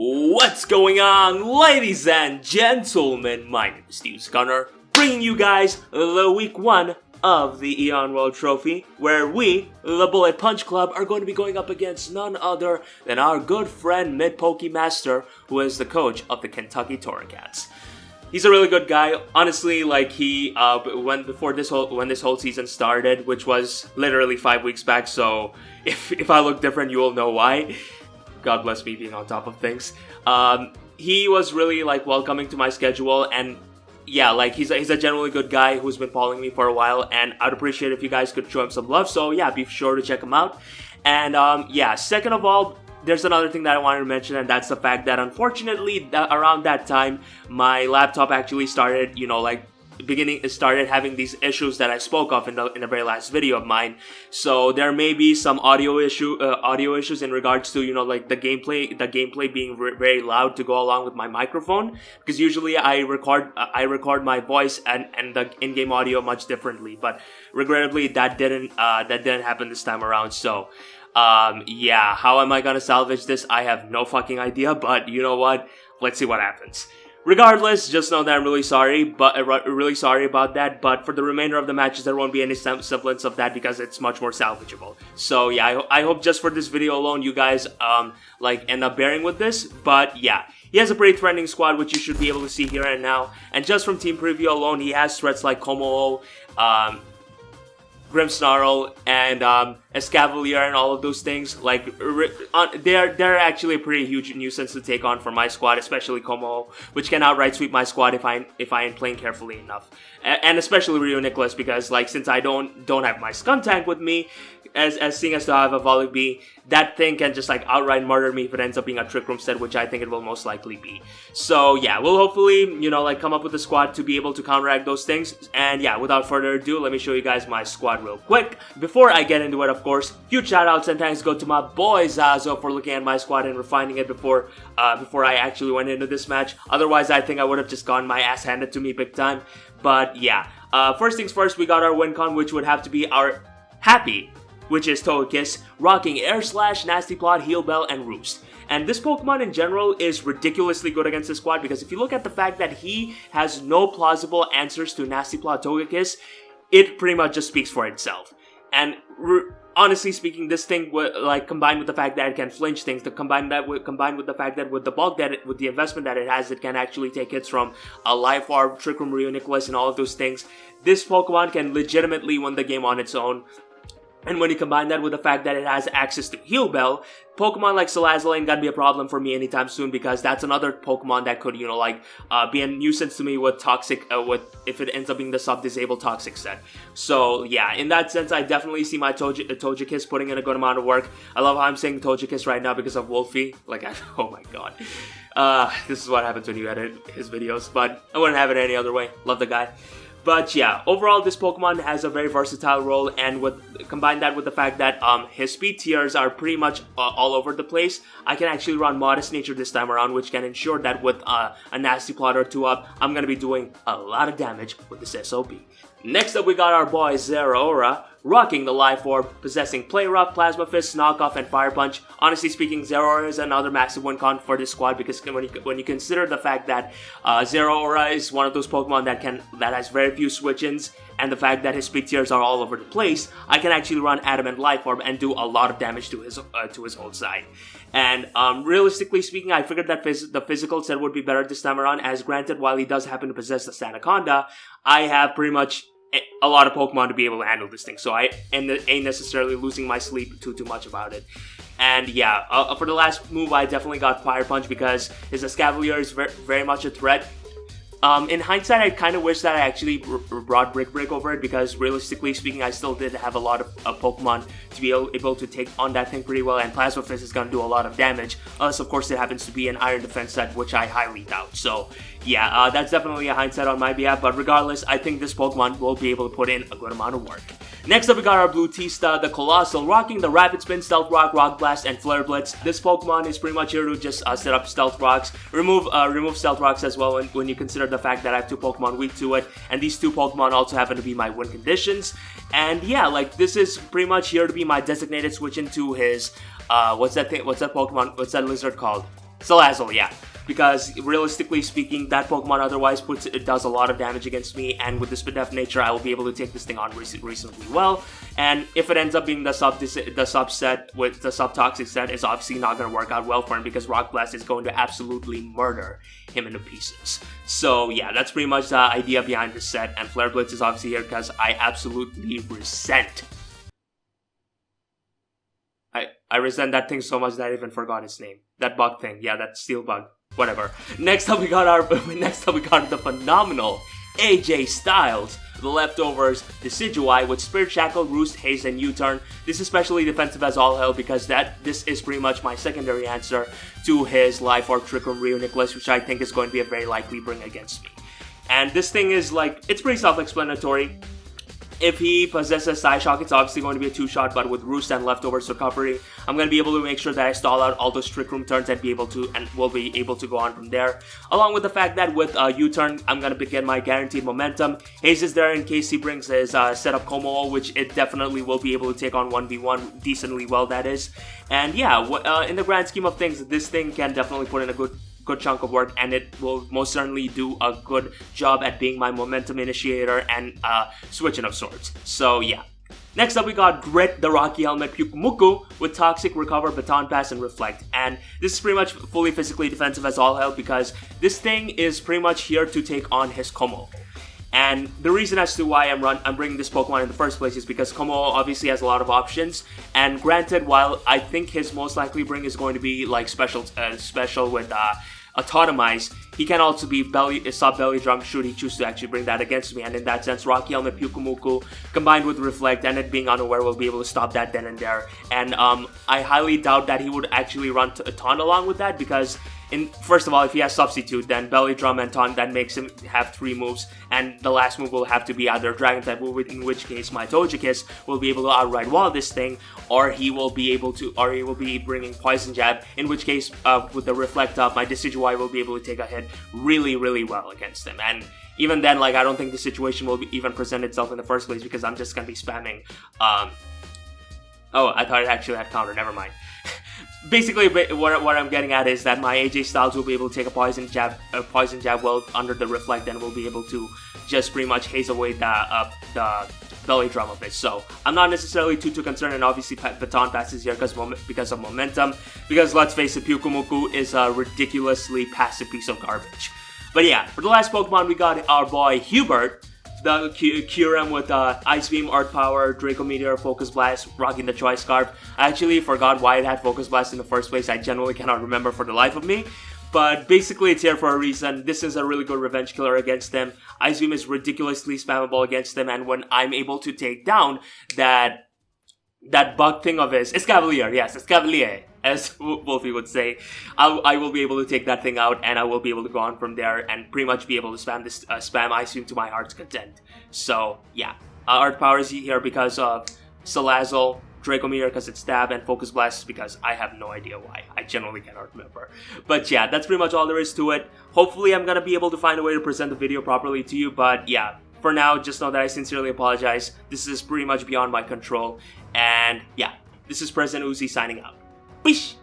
What's going on, ladies and gentlemen? My name is Steve Gunner, bringing you guys the week 1 of the Eon World Trophy, where we, the Bullet Punch Club, are going to be going up against none other than our good friend Mid Pokemaster, who is the coach of the Kentucky Torricats. He's a really good guy. Honestly, like when this whole season started, which was literally 5 weeks back, so if I look different, you will know why. God bless me being on top of things. He was really welcoming to my schedule, and yeah, he's a genuinely good guy who's been following me for a while, and I'd appreciate if you guys could show him some love. So yeah, be sure to check him out. And second of all, there's another thing that I wanted to mention, and that's the fact that unfortunately, around that time, my laptop actually started, started having these issues that I spoke of in the very last video of mine. So there may be some audio issues in regards to the gameplay being very loud to go along with my microphone, because usually I record my voice and the in-game audio much differently, but regrettably that didn't happen this time around. So how am I gonna salvage this? I have no fucking idea, but you know what? Let's see what happens. Regardless, just know that I'm really sorry about that, but for the remainder of the matches, there won't be any semblance of that because it's much more salvageable. So yeah, I hope just for this video alone, you guys, end up bearing with this, but yeah. He has a pretty threatening squad, which you should be able to see here and now, and just from team preview alone, he has threats like Komo, Grimmsnarl, and Escavalier, and all of those things. They're actually a pretty huge nuisance to take on for my squad, especially Komo, which can outright sweep my squad if I ain't playing carefully enough. And especially Rio Nicholas, because since I don't have my Scum Tank with me, as seeing as though I have a Volibee, that thing can just outright murder me if it ends up being a Trick Room set, which I think it will most likely be. So yeah, we'll hopefully, come up with a squad to be able to counteract those things. And yeah, without further ado, let me show you guys my squad real quick. Before I get into it, of course, huge shoutouts and thanks go to my boy Zazo for looking at my squad and refining it before I actually went into this match. Otherwise, I think I would have just gotten my ass handed to me big time. But yeah, first things first, we got our win con, which would have to be our Happy, which is Togekiss, rocking Air Slash, Nasty Plot, Heal Bell, and Roost. And this Pokemon in general is ridiculously good against the squad, because if you look at the fact that he has no plausible answers to Nasty Plot Togekiss, it pretty much just speaks for itself. And honestly speaking, this thing combined with the fact that it can flinch things, combined with the fact that with the bulk with the investment that it has, it can actually take hits from a Life Orb, Trick Room, Rio Nicholas, and all of those things. This Pokemon can legitimately win the game on its own. And when you combine that with the fact that it has access to Heal Bell, Pokemon like Salazzle ain't gonna be a problem for me anytime soon, because that's another Pokemon that could, be a nuisance to me with Toxic, if it ends up being the sub-disabled Toxic set. So yeah, in that sense, I definitely see my Togekiss putting in a good amount of work. I love how I'm saying Togekiss right now because of Wolfie. Oh my god. This is what happens when you edit his videos, but I wouldn't have it any other way. Love the guy. But yeah, overall this Pokemon has a very versatile role, and combine that with the fact that his speed tiers are pretty much all over the place, I can actually run Modest Nature this time around, which can ensure that with a Nasty Plot or 2 up, I'm going to be doing a lot of damage with this SOP. Next up, we got our boy Zeraora, rocking the Life Orb, possessing Play Rough, Plasma Fist, Knockoff, and Fire Punch. Honestly speaking, Zeraora is another massive win con for this squad, because when you consider the fact that Zeraora is one of those Pokemon that has very few switch-ins, and the fact that his speed tiers are all over the place, I can actually run Adamant Life Orb and do a lot of damage to his old side. And realistically speaking, I figured that the physical set would be better this time around, as granted, while he does happen to possess the Sandaconda, I have pretty much a lot of Pokemon to be able to handle this thing, so I ain't necessarily losing my sleep too much about it. And yeah, for the last move, I definitely got Fire Punch because his Escavalier is very much a threat. In hindsight, I kind of wish that I actually brought Brick over it, because realistically speaking, I still did have a lot of Pokemon to be able to take on that thing pretty well, and Plasma Fist is going to do a lot of damage, unless of course it happens to be an Iron Defense set, which I highly doubt. So yeah, that's definitely a hindsight on my behalf, but regardless, I think this Pokemon will be able to put in a good amount of work. Next up, we got our Blutista, the Colossal, rocking the Rapid Spin, Stealth Rock, Rock Blast, and Flare Blitz. This Pokemon is pretty much here to just set up Stealth Rocks, remove Stealth Rocks as well when you consider the fact that I have 2 Pokemon weak to it, and these 2 Pokemon also happen to be my win conditions. And yeah, this is pretty much here to be my designated switch into his, what's that Pokemon, what's that lizard called? Salazzle, yeah. Because realistically speaking, that Pokemon otherwise does a lot of damage against me, and with the Spidef nature, I will be able to take this thing on reasonably well. And if it ends up being the subset with the subtoxic set, is obviously not going to work out well for him because Rock Blast is going to absolutely murder him into pieces. So yeah, that's pretty much the idea behind this set, and Flare Blitz is obviously here because I absolutely resent. I resent that thing so much that I even forgot its name. That bug thing, yeah, that steel bug. Whatever. Next up we got the phenomenal AJ Styles, the leftovers, Decidueye with Spirit Shackle, Roost, Haze, and U-Turn. This is especially defensive as all hell because this is pretty much my secondary answer to his Life Orb, Trick Room, Rio Nicholas, which I think is going to be a very likely bring against me. And this thing is like, it's pretty self-explanatory. If he possesses Psyshock, it's obviously going to be a 2-shot, but with Roost and Leftovers Recovery, I'm going to be able to make sure that I stall out all those Trick Room turns and will be able to go on from there. Along with the fact that with U-Turn, I'm going to get my guaranteed momentum. Haze is there in case he brings his setup Como, which it definitely will be able to take on 1v1 decently well, that is. And yeah, in the grand scheme of things, this thing can definitely put in a good chunk of work, and it will most certainly do a good job at being my momentum initiator and switching of sorts. So yeah. Next up we got Grit, the Rocky Helmet, Pyukumuku with Toxic, Recover, Baton Pass, and Reflect. And this is pretty much fully physically defensive as all hell because this thing is pretty much here to take on his Como. And the reason as to why I'm bringing this Pokemon in the first place is because Como obviously has a lot of options. And granted, while I think his most likely bring is going to be like special with Autotomize, he can also be sub-belly drum should he choose to actually bring that against me. And in that sense, Rocky Helmet, Pyukumuku combined with Reflect and it being unaware will be able to stop that then and there. And I highly doubt that he would actually run a Taunt along with that because first of all, if he has Substitute, then Belly Drum and Taunt, that makes him have 3 moves, and the last move will have to be either Dragon type move, in which case my Togekiss will be able to outright wall this thing, or he will be bringing Poison Jab, in which case with the Reflect up, my Decidueye will be able to take a hit really, really well against him. And even then, like, I don't think the situation will even present itself in the first place because I'm just gonna be spamming. Oh, I thought it actually had counter. Never mind. Basically, what I'm getting at is that my AJ Styles will be able to take a Poison Jab well under the Reflect and will be able to just pretty much haze away the Belly Drum of it. So I'm not necessarily too concerned, and obviously Baton Pass is here because of momentum. Because let's face it, Pyukumuku is a ridiculously passive piece of garbage. But yeah, for the last Pokemon, we got our boy Hubert, the Kyurem with Ice Beam, Earth Power, Draco Meteor, Focus Blast, rocking the Choice Scarf. I actually forgot why it had Focus Blast in the first place. I genuinely cannot remember for the life of me. But basically, it's here for a reason. This is a really good revenge killer against them. Ice Beam is ridiculously spammable against them, and when I'm able to take down that bug thing of his, Escavalier, yes, Escavalier, as Wolfie would say, I will be able to take that thing out, and I will be able to go on from there and pretty much be able to spam Ice Beam to my heart's content. So yeah, Earth Power is here because of Salazzle, Draco Meteor because it's Stab, and Focus Blast because I have no idea why. I generally cannot remember. But yeah, that's pretty much all there is to it. Hopefully I'm gonna be able to find a way to present the video properly to you, but yeah, for now, just know that I sincerely apologize. This is pretty much beyond my control. And yeah, this is President Uzi signing out. Peace!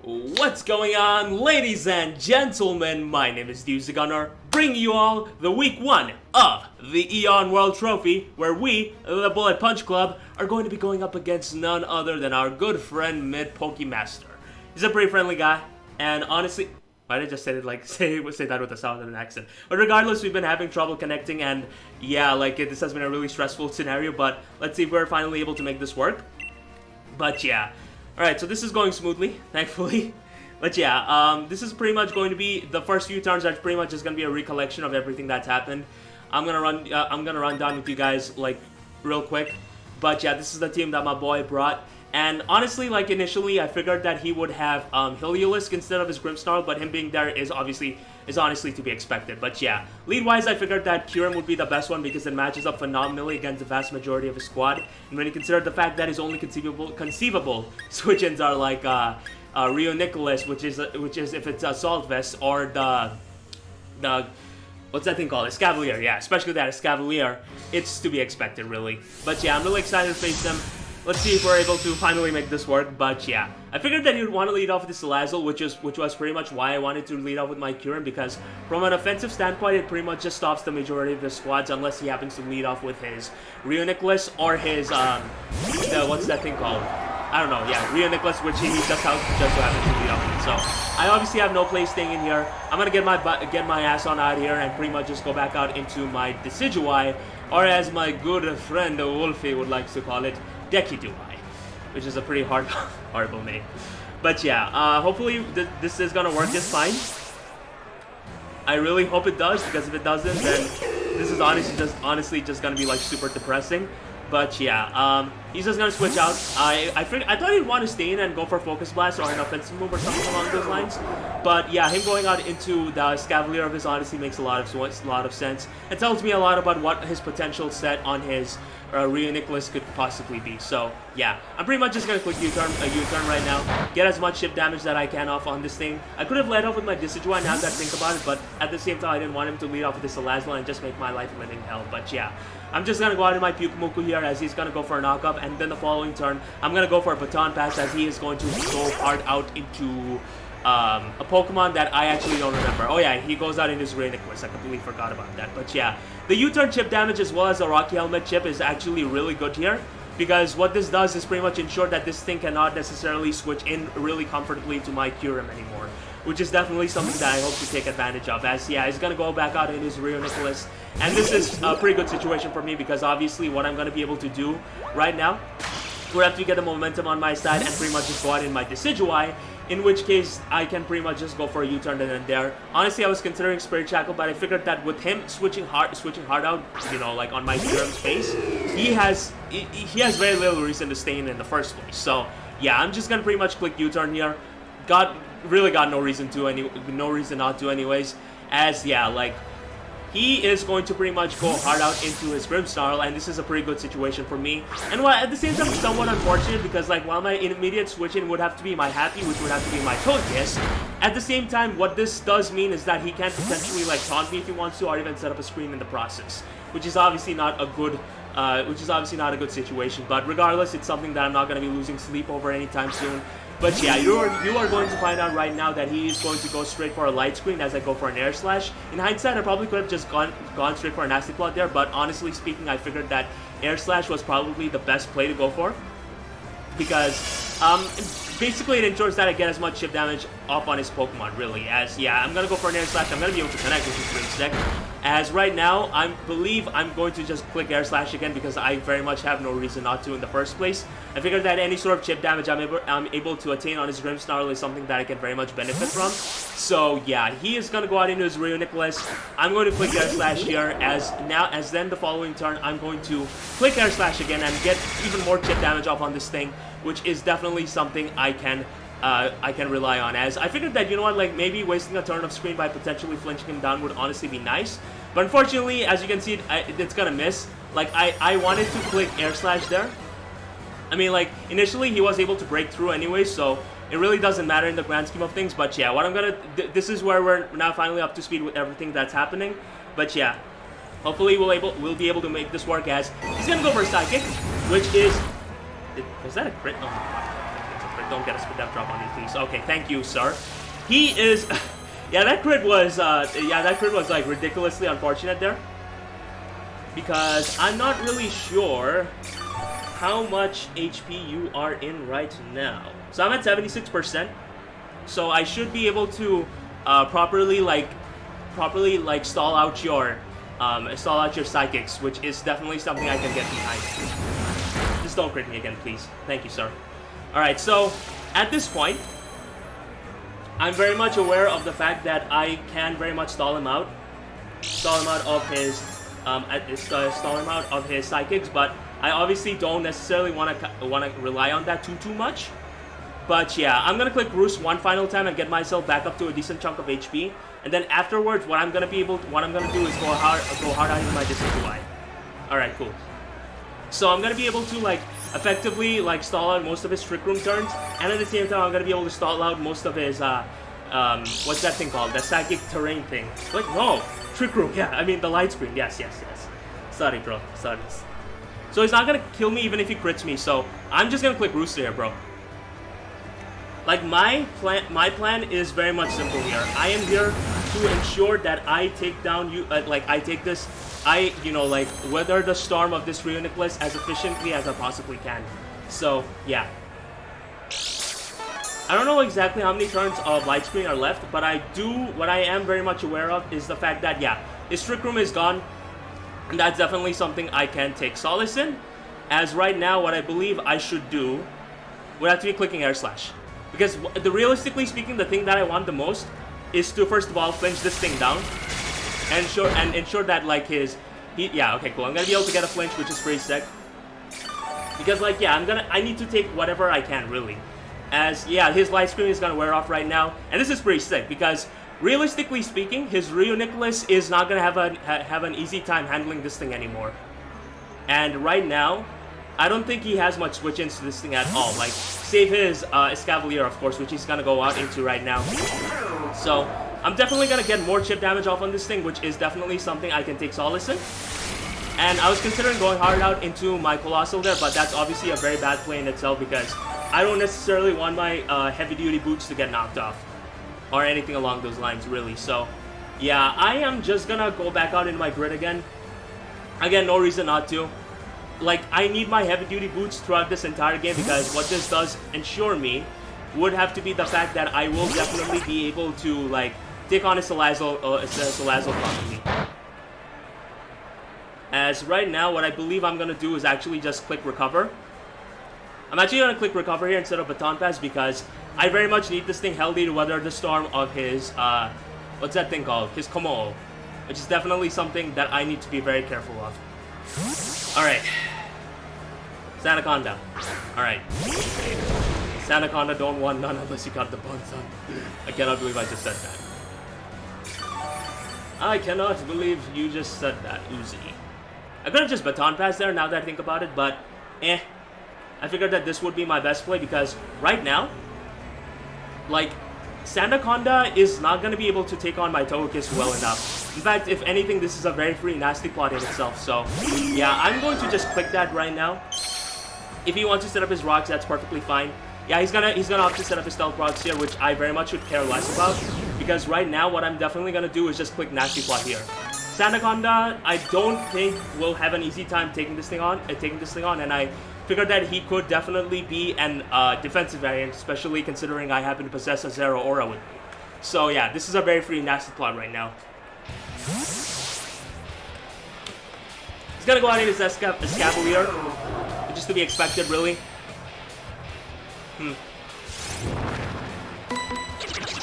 What's going on, ladies and gentlemen? My name is Uzi Gunner, bringing you all the week 1 of the Eon World Trophy, where we, the Bullet Punch Club, are going to be going up against none other than our good friend Mid Pokemaster. He's a pretty friendly guy, and honestly, why did I just say that with a southern accent? But regardless, we've been having trouble connecting, and yeah, like this has been a really stressful scenario. But let's see if we're finally able to make this work. But yeah, all right. So this is going smoothly, thankfully. But yeah, this is pretty much going to be the first few turns. Are pretty much just going to be a recollection of everything that's happened. I'm gonna run down with you guys like real quick. But yeah, this is the team that my boy brought. And honestly, like initially, I figured that he would have Heliolisk instead of his Grimmsnarl, but him being there is honestly to be expected. But yeah, lead-wise, I figured that Kyurem would be the best one because it matches up phenomenally against the vast majority of his squad. And when you consider the fact that his only conceivable switch-ins are like Rio Nicholas, which is if it's Assault Vest, or the what's that thing called? Escavalier, yeah, especially that Escavalier, it's to be expected, really. But yeah, I'm really excited to face them. let's see if we're able to finally make this work. But yeah, I figured that you'd want to lead off with the Salazzle, which was pretty much why I wanted to lead off with my Kyurem, because from an offensive standpoint, it pretty much just stops the majority of his squads unless he happens to lead off with his Rio Nicholas or his what's that thing called? I don't know. Yeah, Rio Nicholas, which he just so happens to lead off with. So I obviously have no place staying in here. I'm gonna get my ass on out here and pretty much just go back out into my Decidueye, or as my good friend Wolfie would like to call it, Dekidueye, which is a pretty horrible name. But yeah, hopefully this is gonna work just fine. I really hope it does, because if it doesn't, then this is honestly just gonna be like super depressing. But yeah, he's just gonna switch out. I thought he'd want to stay in and go for Focus Blast or an offensive move or something along those lines. But yeah, him going out into the Scavalier of his honestly makes a lot of sense. It tells me a lot about what his potential set on his Rio Nicholas could possibly be. So yeah, I'm pretty much just gonna click U-turn right now, get as much chip damage that I can off on this thing. I could have led off with my Decidueye now that I think about it, but at the same time I didn't want him to lead off with this Salazzle and just make my life living hell. But yeah, I'm just gonna go out in my Pyukumuku here as he's gonna go for a knockup, and then the following turn I'm gonna go for a Baton Pass as he is going to go hard out into a Pokemon that I actually don't remember. Oh yeah, he goes out in his Ray Nicholas. I completely forgot about that. But yeah, the U-turn chip damage as well as the Rocky Helmet chip is actually really good here, because what this does is pretty much ensure that this thing cannot necessarily switch in really comfortably to my Kyurem anymore, which is definitely something that I hope to take advantage of. As yeah, he's gonna go back out in his Rio Nicholas, and this is a pretty good situation for me, because obviously what I'm gonna be able to do right now, we're have to get the momentum on my side and pretty much just go out in my Decidueye, in which case I can pretty much just go for a U-turn then and there. Honestly, I was considering Spirit Shackle, but I figured that with him switching hard out, you know, like on my Kyurem's face, he has very little reason to stay in the first place. So yeah, I'm just gonna pretty much click U-turn here. Really got no reason not to anyways, as yeah, like he is going to pretty much go hard out into his Grimmsnarl, and this is a pretty good situation for me. And while at the same time, it's somewhat unfortunate, because like while my immediate switch-in would have to be my Happy, which would have to be my Togekiss, at the same time, what this does mean is that he can potentially like taunt me if he wants to, or even set up a screen in the process, which is obviously not a good situation. But regardless, it's something that I'm not going to be losing sleep over anytime soon. But yeah, you are going to find out right now that he is going to go straight for a Light Screen as I go for an Air Slash. In hindsight, I probably could have just gone straight for a Nasty Plot there, but honestly speaking, I figured that Air Slash was probably the best play to go for, because basically it ensures that I get as much chip damage off on his Pokemon, really. As yeah, I'm gonna go for an Air Slash. I'm gonna be able to connect with his Greens deck. As right now, I believe I'm going to just click Air Slash again, because I very much have no reason not to in the first place. I figured that any sort of chip damage I'm able to attain on his Grimmsnarl is something that I can very much benefit from. So yeah, he is gonna go out into his Rio Nicholas. I'm going to click Air Slash here, as then the following turn I'm going to click Air Slash again and get even more chip damage off on this thing, which is definitely something I can rely on. As I figured that, you know what, like maybe wasting a turn of screen by potentially flinching him down would honestly be nice. But unfortunately, as you can see, it's gonna miss. Like I wanted to click Air Slash there. I mean, like initially he was able to break through anyway, so it really doesn't matter in the grand scheme of things. But yeah, what I'm gonna this is where we're now finally up to speed with everything that's happening. But yeah, hopefully we'll be able to make this work, as he's gonna go for a Psychic, which is was that a crit? Oh my god. Don't get a Spit Death Drop on these, please. Okay, thank you, sir. He is... yeah, that crit was like ridiculously unfortunate there, because I'm not really sure how much HP you are in right now. So I'm at 76%, so I should be able to properly stall out your Psychics, which is definitely something I can get behind. Just don't crit me again, please. Thank you, sir. Alright, so at this point, I'm very much aware of the fact that I can very much stall him out of his Psychics, but I obviously don't necessarily want to rely on that too much. But yeah, I'm gonna click Roost one final time and get myself back up to a decent chunk of HP, and then afterwards, what I'm gonna do is go hard out in my Decidueye. All right, cool. So I'm gonna be able to like effectively like stall out most of his Trick Room turns, and at the same time I'm gonna be able to stall out most of his what's that thing called? The Psychic Terrain thing. Like no, Trick Room. Yeah, I mean the Light Screen. Yes. Sorry, bro. Sorry. So he's not gonna kill me even if he crits me. So I'm just gonna click Rooster here, bro. Like, my plan is very much simple here. I am here to ensure that I take down you, I take this, you know, like, weather the storm of this Reuniclus as efficiently as I possibly can. So, yeah. I don't know exactly how many turns of light screen are left, but what I am very much aware of is the fact that, yeah, his Trick Room is gone, and that's definitely something I can take solace in, as right now what I believe I should do would have to be clicking Air Slash. Because, realistically speaking, the thing that I want the most is to, first of all, flinch this thing down, and ensure that, like, yeah, okay, cool, I'm gonna be able to get a flinch, which is pretty sick. Because, like, yeah, I need to take whatever I can, really. As, yeah, his light screen is gonna wear off right now, and this is pretty sick, because, realistically speaking, his Reuniclus is not gonna have an easy time handling this thing anymore. And right now, I don't think he has much switch-ins to this thing at all, like, save his Escavalier, of course, which he's gonna go out into right now. So, I'm definitely gonna get more chip damage off on this thing, which is definitely something I can take solace in. And I was considering going hard out into my Colossal there, but that's obviously a very bad play in itself because I don't necessarily want my heavy-duty boots to get knocked off. Or anything along those lines, really. So, yeah, I am just gonna go back out into my grid again. Again, no reason not to. Like, I need my heavy-duty boots throughout this entire game because what this does ensure me would have to be the fact that I will definitely be able to, like, take on a Salazzle properly. As right now, what I believe I'm gonna do is actually just click Recover. I'm actually gonna click Recover here instead of Baton Pass because I very much need this thing healthy to weather the storm of his, what's that thing called? His Komo, which is definitely something that I need to be very careful of. Alright. Sandaconda. Alright. Sandaconda don't want none unless you got the buns on. I cannot believe I just said that. I cannot believe you just said that, Uzi. I could have just Baton Pass there now that I think about it, but I figured that this would be my best play because right now, like, Sandaconda is not going to be able to take on my Togekiss well enough. In fact, if anything, this is a very free nasty plot in itself. So, yeah, I'm going to just click that right now. If he wants to set up his rocks, that's perfectly fine. Yeah, he's gonna opt to set up his stealth rocks here, which I very much would care less about. Because right now, what I'm definitely gonna do is just click nasty plot here. Sandaconda, I don't think will have an easy time taking this thing on, and I figured that he could definitely be an defensive variant, especially considering I happen to possess a Zero Aura with me. So yeah, this is a very free nasty plot right now. He's gonna go out in his Escavalier, which is to be expected, really.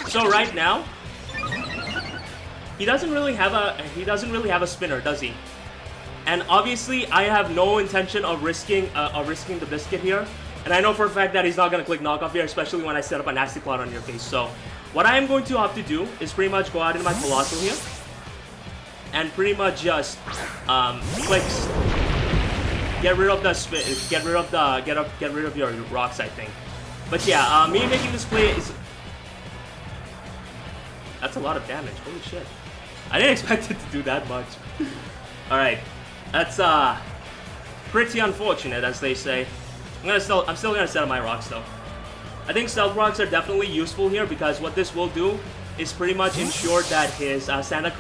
So right now, he doesn't really have a spinner, does he? And obviously, I have no intention of risking the biscuit here. And I know for a fact that he's not gonna click knockoff here, especially when I set up a nasty plot on your face. So, what I am going to opt to do is pretty much go out into my Colossal here, and pretty much just get rid of your rocks, I think. But yeah, me making this play is. That's a lot of damage. Holy shit! I didn't expect it to do that much. All right. That's pretty unfortunate, as they say. I'm still gonna set up my rocks though. I think stealth rocks are definitely useful here because what this will do is pretty much ensure that his what's that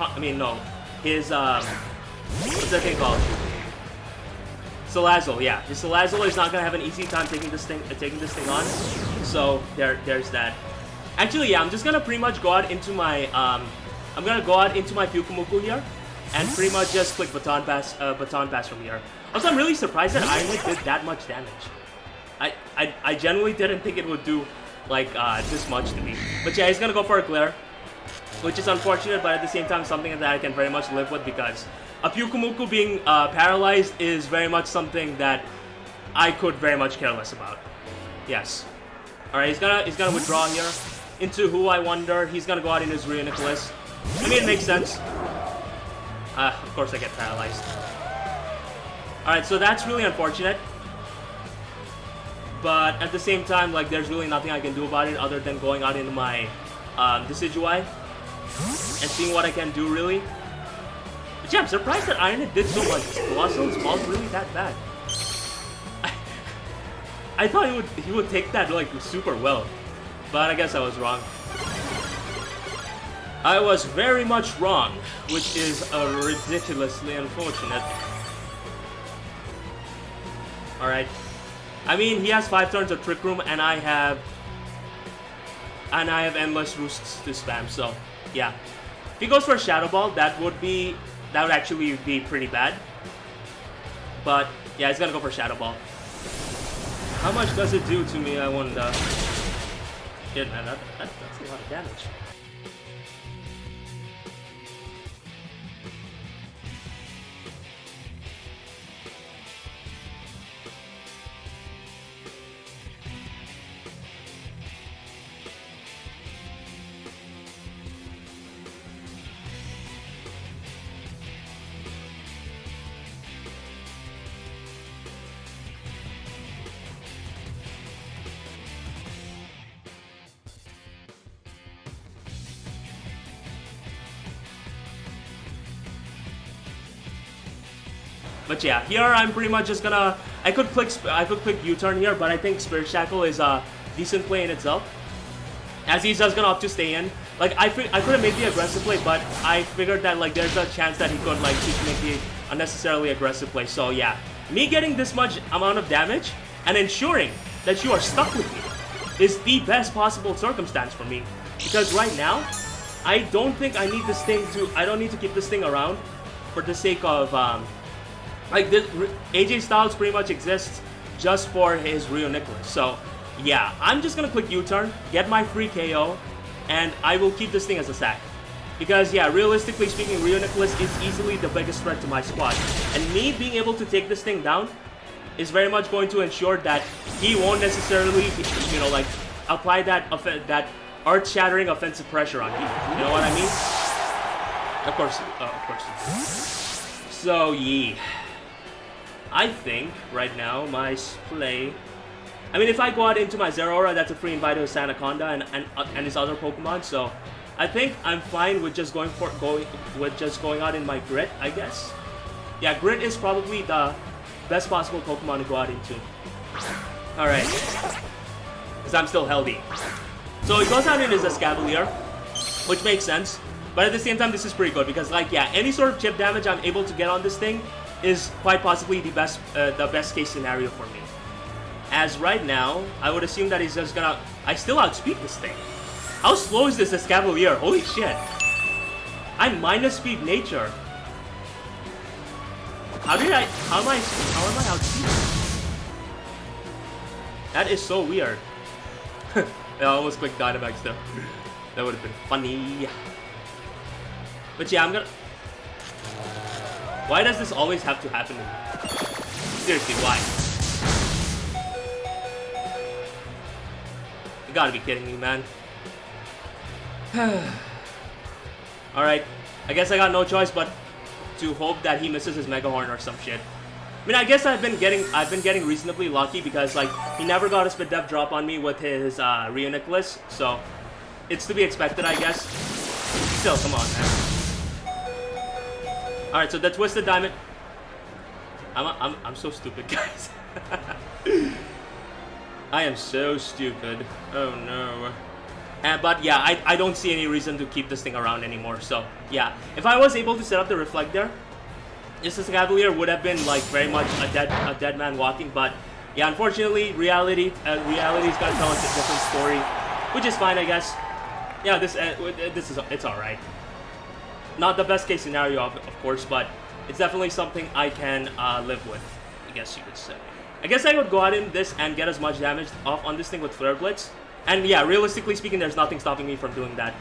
thing called? Salazzle, yeah. His Salazzle is not gonna have an easy time taking this thing on. So there's that. Actually, yeah, I'm just gonna pretty much go out into my Pyukumuku here. And pretty much just click Baton Pass from here. Also, I'm really surprised that Ironhead did that much damage. I genuinely didn't think it would do, like, this much to me. But yeah, he's gonna go for a Glare, which is unfortunate, but at the same time, something that I can very much live with because a Pyukumuku being paralyzed is very much something that I could very much care less about. Yes. Alright, he's gonna withdraw here into Who I Wonder. He's gonna go out in his Reuniclus. I mean, it makes sense. Of course I get paralyzed. Alright, so that's really unfortunate. But at the same time, like, there's really nothing I can do about it other than going out into my Decidueye and seeing what I can do, really. But yeah, I'm surprised that Ironhead did so much. Colossal is really that bad. I thought he would take that like super well, but I guess I was wrong. I was very much wrong, which is ridiculously unfortunate. Alright. I mean, he has 5 turns of Trick Room, and I have endless roosts to spam, so yeah. If he goes for Shadow Ball, that would actually be pretty bad. But yeah, he's gonna go for Shadow Ball. How much does it do to me, I wonder? Shit, man, that's a lot of damage. But yeah, here I'm pretty much just gonna. I could click U-turn here, but I think Spirit Shackle is a decent play in itself, as he's just gonna opt to stay in. Like I could have made the aggressive play, but I figured that like there's a chance that he could like choose to make the unnecessarily aggressive play. So yeah, me getting this much amount of damage and ensuring that you are stuck with me is the best possible circumstance for me, because right now I don't think I need this thing to. I don't need to keep this thing around for the sake of like this, AJ Styles pretty much exists just for his Rio Nicholas. So yeah, I'm just gonna click U-turn, get my free KO, and I will keep this thing as a sack. Because yeah, realistically speaking, Rio Nicholas is easily the biggest threat to my squad. And me being able to take this thing down is very much going to ensure that he won't necessarily, you know, like apply that earth-shattering offensive pressure on you. You know what I mean? Of course. So yeah. I think right now my play. I mean, if I go out into my Zeraora, that's a free invite to his Anaconda and his other Pokemon. So I think I'm fine with just going out in my Grit, I guess. Yeah, Grit is probably the best possible Pokemon to go out into. All right, because I'm still healthy. So he goes out in his Escavalier, which makes sense. But at the same time, this is pretty good because, like, yeah, any sort of chip damage I'm able to get on this thing is quite possibly the best case scenario for me. As right now, I would assume that he's just gonna. I still outspeed this thing. How slow is this Escavalier? Holy shit! I'm minus speed nature. How am I outspeeding? That is so weird. I almost clicked Dynamax though. That would have been funny. But yeah, I'm gonna. Why does this always have to happen to me? Seriously, why? You gotta be kidding me, man. Alright, I guess I got no choice but to hope that he misses his Mega Horn or some shit. I mean, I guess I've been getting reasonably lucky because like he never got a Spit Depth drop on me with his Rio Nicholas, so it's to be expected, I guess. Still, come on, man. Alright, so the Twisted Diamond. I'm so stupid, guys. I am so stupid. Oh no. But yeah, I don't see any reason to keep this thing around anymore. So yeah, if I was able to set up the Reflect there, this Cavalier would have been like very much a dead man walking. But yeah, unfortunately, reality's gonna tell us a different story, which is fine, I guess. Yeah, it's all right. Not the best case scenario, of course, but it's definitely something I can live with, I guess you could say. I guess I would go out in this and get as much damage off on this thing with Flare Blitz. And yeah, realistically speaking, there's nothing stopping me from doing that.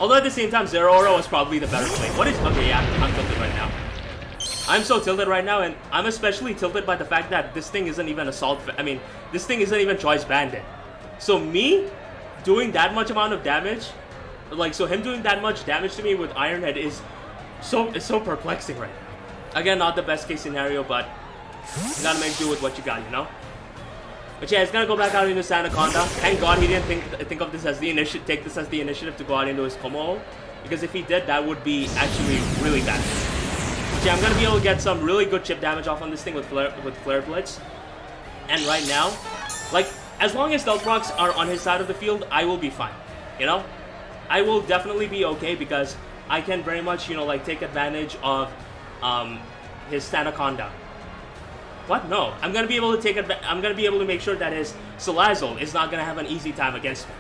Although at the same time, Zeraora was probably the better play. Okay, yeah, I'm tilted right now. I'm so tilted right now, and I'm especially tilted by the fact that this thing isn't even this thing isn't even Choice Banded. So me doing that much amount of damage, him doing that much damage to me with Iron Head is so perplexing right now. Again, not the best case scenario, but you gotta make do with what you got, you know? But yeah, he's gonna go back out into Anaconda. Thank God he didn't think of this as the initiative to go out into his Como, because if he did, that would be actually really bad. But yeah, I'm gonna be able to get some really good chip damage off on this thing with Flare Blitz. And right now, like, as long as Stealth Rocks are on his side of the field, I will be fine. You know? I will definitely be okay because I can very much, you know, like, take advantage of his Stanaconda. What? No. I'm gonna be able to I'm gonna be able to make sure that his Salazzle is not gonna have an easy time against me.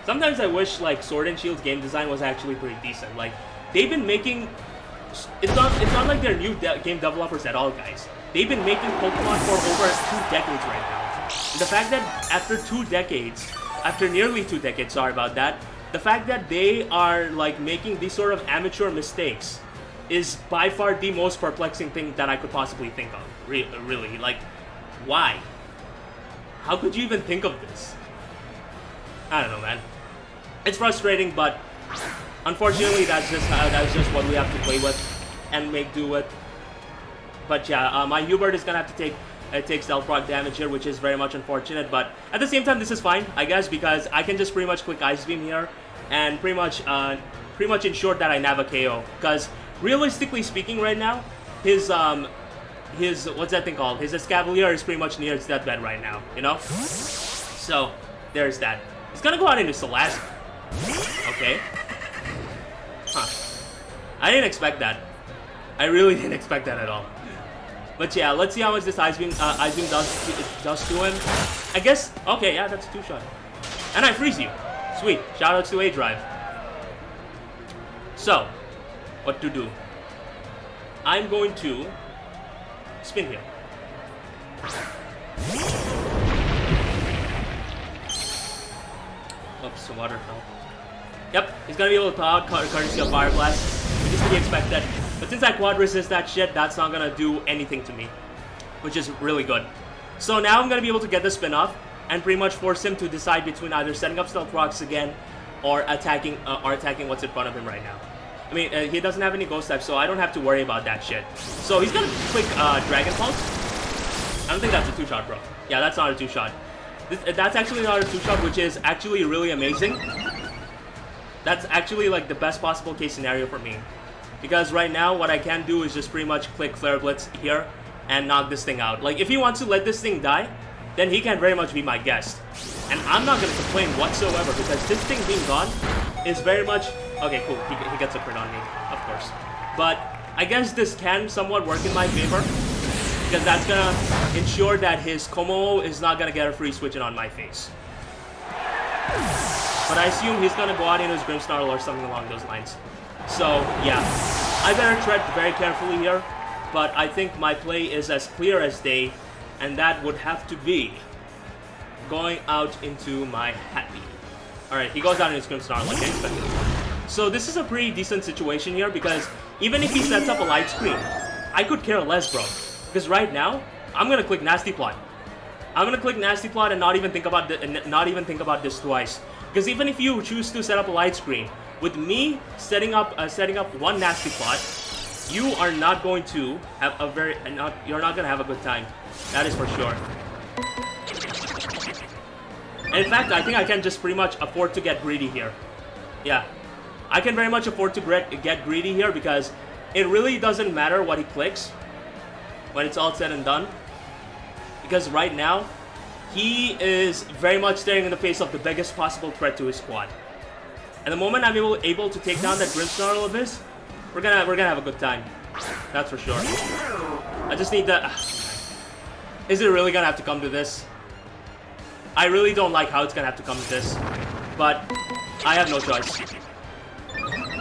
Sometimes I wish, like, Sword and Shield's game design was actually pretty decent. Like, they've been making... It's not like they're new game developers at all, guys. They've been making Pokemon for over 2 decades right now. And the fact that after nearly 2 decades, sorry about that, the fact that they are, like, making these sort of amateur mistakes is by far the most perplexing thing that I could possibly think of. Really, like, why? How could you even think of this? I don't know, man. It's frustrating, but unfortunately, that's just what we have to play with and make do with. But yeah, my Hubert is gonna have to take Stealth Rock damage here, which is very much unfortunate. But at the same time, this is fine, I guess, because I can just pretty much click Ice Beam here and pretty much ensure that I nab a KO. Because realistically speaking, right now, his what's that thing called? His Escavalier is pretty much near its deathbed right now, you know? So there's that. He's gonna go out into Salazzle. Okay. Huh. I didn't expect that. I really didn't expect that at all. But yeah, let's see how much this Ice Beam does to him. I guess, okay, yeah, that's a 2-shot. And I freeze you. Sweet. Shoutouts to A-Drive. So, what to do? I'm going to spin here. Oops, water fell. Yep, he's gonna be able to thaw out courtesy of Fire Blast, which is to be expected. But since I quad resist that shit, that's not gonna do anything to me, which is really good. So now I'm gonna be able to get the spin off and pretty much force him to decide between either setting up Stealth Rocks again or attacking what's in front of him right now. I mean, he doesn't have any Ghost types, so I don't have to worry about that shit. So he's gonna click Dragon Pulse. I don't think that's a 2-shot, bro. Yeah, that's not a 2-shot. That's actually not a 2-shot, which is actually really amazing. That's actually, like, the best possible case scenario for me. Because right now, what I can do is just pretty much click Flare Blitz here and knock this thing out. Like, if he wants to let this thing die, then he can very much be my guest. And I'm not going to complain whatsoever, because this thing being gone is very much... Okay, cool. He gets a crit on me, of course. But I guess this can somewhat work in my favor, because that's going to ensure that his Como is not going to get a free switch in on my face. But I assume he's going to go out into his Grimmsnarl or something along those lines. So, yeah. I better tread very carefully here. But I think my play is as clear as day. And that would have to be going out into my Happy. Alright, he goes out into his Grimmsnarl like I expected. So this is a pretty decent situation here. Because even if he sets up a light screen, I could care less, bro. Because right now, I'm going to click Nasty Plot. I'm going to click Nasty Plot and not even think about this twice. Because even if you choose to set up a light screen, with me setting up one Nasty Plot, you are not going to have you're not going to have a good time. That is for sure. And in fact, I think I can just pretty much afford to get greedy here. Yeah, I can very much afford to get greedy here because it really doesn't matter what he clicks when it's all said and done. Because right now, he is very much staring in the face of the biggest possible threat to his squad. And the moment I'm able to take down that Grimmsnarl of his, we're gonna have a good time. That's for sure. I just need the... Is it really gonna have to come to this? I really don't like how it's gonna have to come to this. But I have no choice.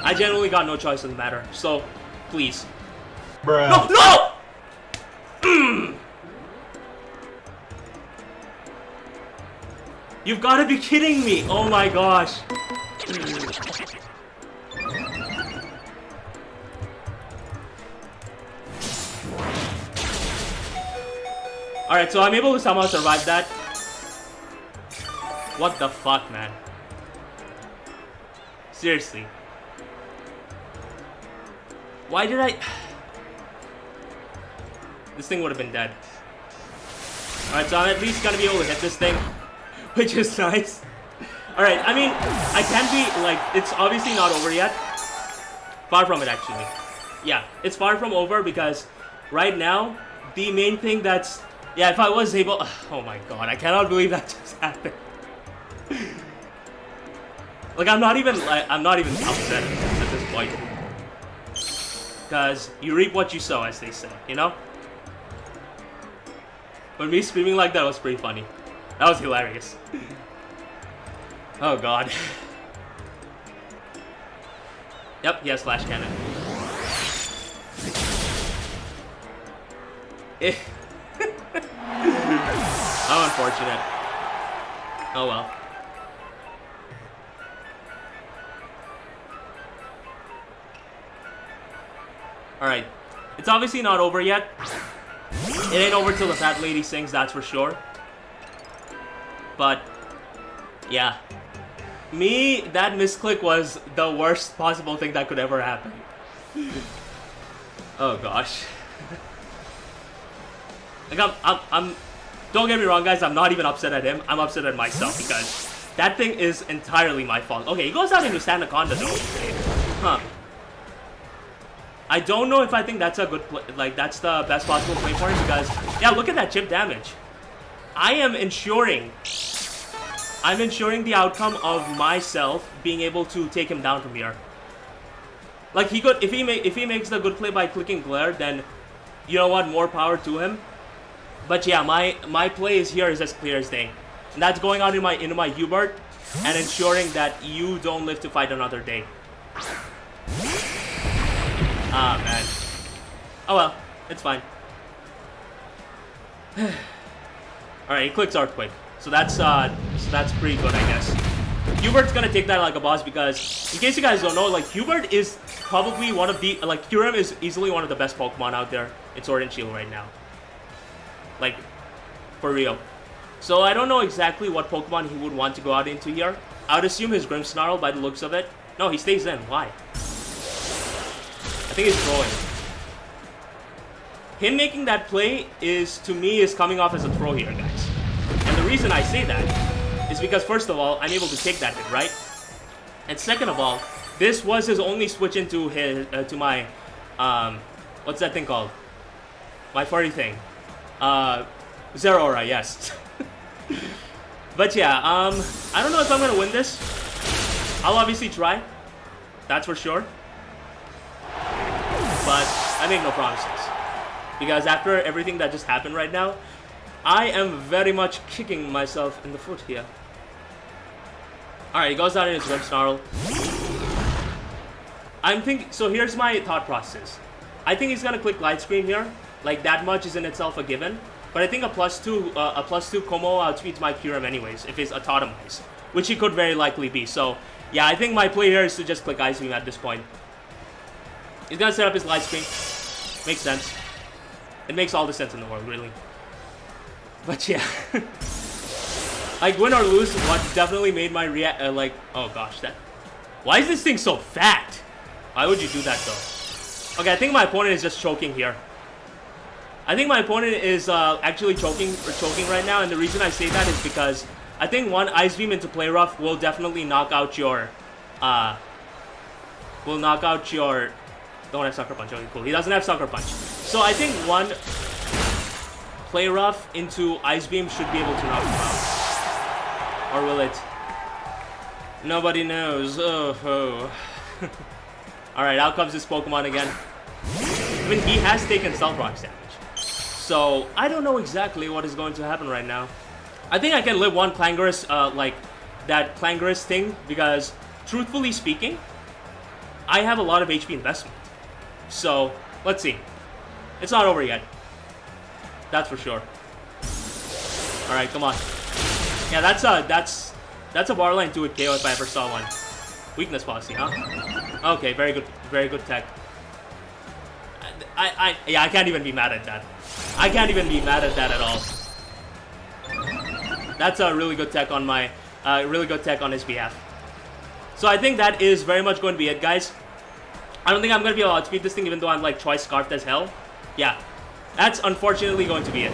I genuinely got no choice in the matter. So, please. Bruh. No! No! You've got to be kidding me! Oh my gosh! Alright, so I'm able to somehow survive that. What the fuck, man? Seriously. Why did I... This thing would have been dead. Alright, so I'm at least gonna be able to hit this thing. Which is nice. Alright, I mean, I can be, like, it's obviously not over yet. Far from it, actually. Yeah, it's far from over because right now, the main thing that's Yeah, if I was able... Oh my god, I cannot believe that just happened. Like, I'm not even upset at this point. Because you reap what you sow, as they say, you know? But me screaming like that was pretty funny. That was hilarious. Oh god. Yep, he has flash cannon. How unfortunate. Oh well. Alright. It's obviously not over yet. It ain't over till the fat lady sings, that's for sure. But, yeah. Me, that misclick was the worst possible thing that could ever happen. Oh gosh. Like, don't get me wrong, guys, I'm not even upset at him. I'm upset at myself because that thing is entirely my fault. Okay, he goes out into Sandaconda though. Huh. I don't know if I think that's a good play, like, that's the best possible play for him because, yeah, look at that chip damage. I'm ensuring the outcome of myself being able to take him down from here. Like, he could, if he makes the good play by clicking Glare, then, you know what, more power to him. But yeah, my play here is as clear as day. And that's going out into my Hubert and ensuring that you don't live to fight another day. Ah, man. Oh well, it's fine. Alright, he clicks Earthquake. So that's pretty good, I guess. Hubert's gonna take that like a boss because, in case you guys don't know, like, Hubert is probably one of the, like, Kyurem is easily one of the best Pokemon out there in Sword and Shield right now. Like, for real. So I don't know exactly what Pokemon he would want to go out into here. I would assume his Grimmsnarl by the looks of it. No, he stays in. Why? I think he's throwing. Him making that play is, to me, is coming off as a throw here, guys. And the reason I say that is because, first of all, I'm able to take that hit, right? And second of all, this was his only switch into his, to my, what's that thing called? My furry thing. Zeraora, yes. But yeah, I don't know if I'm gonna win this. I'll obviously try. That's for sure. But I make no promises. Because after everything that just happened right now, I am very much kicking myself in the foot here. Alright, he goes down in his Grimmsnarl. I'm thinking, so here's my thought process. I think he's gonna click Light Screen here. Like, that much is in itself a given. But I think a plus two Como outspeeds my Kyurem anyways, if it's autotomized. Which he could very likely be. So, yeah, I think my play here is to just click Ice Beam at this point. He's gonna set up his Light Screen. Makes sense. It makes all the sense in the world, really. But yeah. Like, win or lose, what definitely made my like, oh gosh, that... Why is this thing so fat? Why would you do that, though? Okay, I think my opponent is just choking here. I think my opponent is actually choking right now, and the reason I say that is because I think one Ice Beam into Play Rough will definitely knock out your... Don't have Sucker Punch, okay, cool. He doesn't have Sucker Punch. So I think one Play Rough into Ice Beam should be able to knock him out. Or will it? Nobody knows. Oh. Alright, out comes this Pokemon again. I mean, he has taken Stealth Rock's damage. So, I don't know exactly what is going to happen right now. I think I can live one Clangorous, like, that Clangorous thing, because, truthfully speaking, I have a lot of HP investment. So, let's see. It's not over yet. That's for sure. Alright, come on. Yeah, that's a borderline 2-hit KO if I ever saw one. Weakness policy, huh? Okay, very good tech. Yeah, I can't even be mad at that. I can't even be mad at that at all. That's a really good tech on my, really good tech on his behalf. So I think that is very much going to be it, guys. I don't think I'm going to be able to outspeed this thing, even though I'm like twice scarfed as hell. Yeah, that's unfortunately going to be it.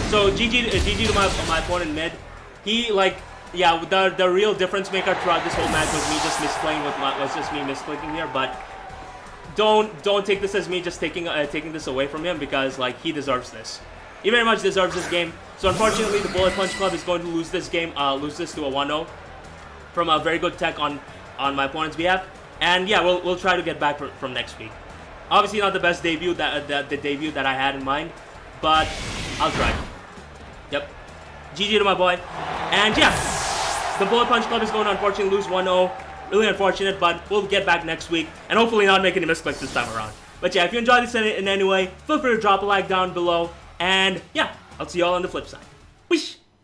So GG to my opponent mid. He like, yeah, the real difference maker throughout this whole match was me just misplaying with was just me misclicking here, but. Don't take this as me just taking this away from him because like he deserves this. he very much deserves this game. So unfortunately, the Bullet Punch Club is going to lose this game, lose this to a 1-0 from a very good tech on my opponent's behalf. And yeah, we'll try to get back from next week. Obviously, not the best debut the debut that I had in mind, but I'll try. Yep. GG to my boy. And yeah, the Bullet Punch Club is going to unfortunately lose 1-0. Really unfortunate, but we'll get back next week and hopefully not make any misclicks this time around. But yeah, if you enjoyed this in any way, feel free to drop a like down below. And yeah, I'll see you all on the flip side. Whoosh!